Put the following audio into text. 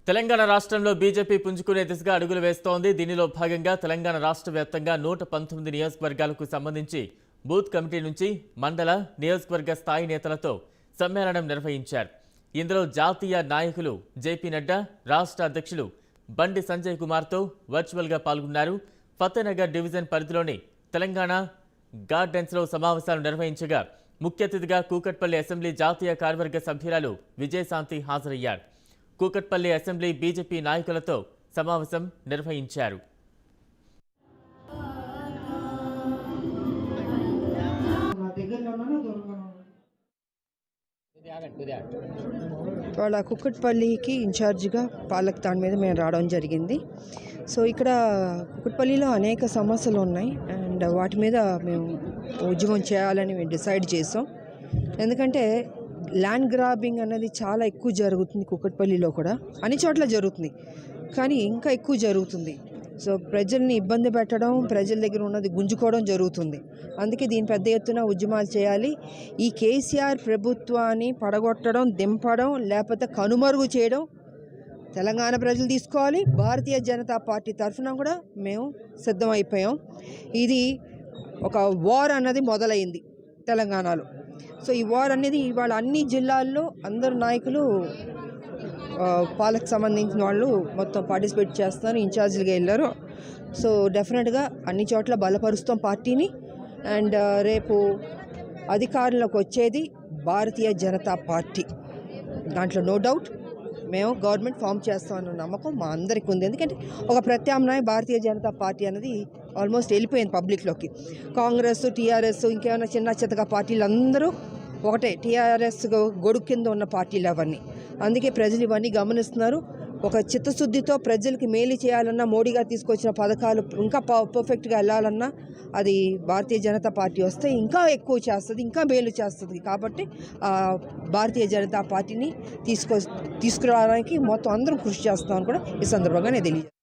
తెలంగాణ రాష్ట్రంలో బీజేపీ పుంజుకునే దిశగా అడుగులు వేస్తోంది. దీనిలో భాగంగా తెలంగాణ రాష్ట్ర వ్యాప్తంగా 119 నియోజకవర్గాలకు సంబంధించి బూత్ కమిటీ నుంచి మండల నియోజకవర్గ స్థాయి నేతలతో సమ్మేళనం నిర్వహించారు. ఇందులో జాతీయ నాయకులు జేపీ నడ్డా, రాష్ట్ర అధ్యక్షులు బండి సంజయ్ కుమార్తో వర్చువల్గా పాల్గొన్నారు. ఫతేనగర్ డివిజన్ పరిధిలోని తెలంగాణ గార్డెన్స్లో సమావేశాలు నిర్వహించగా ముఖ్య అతిథిగా కూకట్పల్లి అసెంబ్లీ జాతీయ కార్యవర్గ సభ్యురాలు విజయశాంతి హాజరయ్యారు. కూకట్పల్లి అసెంబ్లీ బీజేపీ నాయకులతో సమావేశం నిర్వహించారు. వాళ్ళ కుక్కట్పల్లికి ఇన్ఛార్జిగా పాలక్ తాండ్ మీద మేము రావడం జరిగింది. సో ఇక్కడ కుక్కట్పల్లిలో అనేక సమస్యలు ఉన్నాయి అండ్ వాటి మీద మేము ఉద్యమం చేయాలని మేము డిసైడ్ చేసాం. ఎందుకంటే ల్యాండ్ గ్రాబింగ్ అనేది చాలా ఎక్కువ జరుగుతుంది కుక్కట్పల్లిలో కూడా, అన్ని చోట్ల జరుగుతుంది కానీ ఇంకా ఎక్కువ జరుగుతుంది. సో ప్రజల్ని ఇబ్బంది పెట్టడం, ప్రజల దగ్గర ఉన్నది గుంజుకోవడం జరుగుతుంది. అందుకే దీని పెద్ద ఎత్తున ఉద్యమాలు చేయాలి. ఈ కేసీఆర్ ప్రభుత్వాన్ని పడగొట్టడం, దింపడం, లేకపోతే కనుమరుగు చేయడం తెలంగాణ ప్రజలు తీసుకోవాలి. భారతీయ జనతా పార్టీ తరఫున కూడా మేము సిద్ధమైపోయాం. ఇది ఒక వార్ అన్నది మొదలైంది తెలంగాణలో. సో ఈ వార్ అనేది ఇవాళ అన్ని జిల్లాల్లో అందరు నాయకులు పాలకు సంబంధించిన వాళ్ళు మొత్తం పార్టిసిపేట్ చేస్తున్నారు, ఇన్ఛార్జీలుగా వెళ్ళారు. సో డెఫినెట్గా అన్ని చోట్ల బలపరుస్తాం పార్టీని. అండ్ రేపు అధికారంలోకి వచ్చేది భారతీయ జనతా పార్టీ, దాంట్లో నో డౌట్. మేము గవర్నమెంట్ ఫామ్ చేస్తామన్న నమ్మకం మా అందరికీ ఉంది. ఎందుకంటే ఒక ప్రత్యామ్నాయం భారతీయ జనతా పార్టీ అనేది ఆల్మోస్ట్ వెళ్ళిపోయింది పబ్లిక్లోకి. కాంగ్రెస్, టీఆర్ఎస్, ఇంకేమైనా చిన్న చిత్తగా పార్టీలు అందరూ ఒకటే. టీఆర్ఎస్ గొడుగు కింద ఉన్న పార్టీలు అవన్నీ. అందుకే ప్రజలు ఇవన్నీ గమనిస్తున్నారు. ఒక చిత్తశుద్ధితో ప్రజలకి మేలు చేయాలన్నా, మోడీ గారు తీసుకొచ్చిన పథకాలు ఇంకా పర్ఫెక్ట్గా వెళ్ళాలన్నా అది భారతీయ జనతా పార్టీ వస్తే ఇంకా ఎక్కువ చేస్తుంది, ఇంకా మేలు చేస్తుంది. కాబట్టి భారతీయ జనతా పార్టీని తీసుకురావడానికి మొత్తం అందరం కృషి చేస్తామని కూడా ఈ సందర్భంగా నేను తెలియజేస్తాను.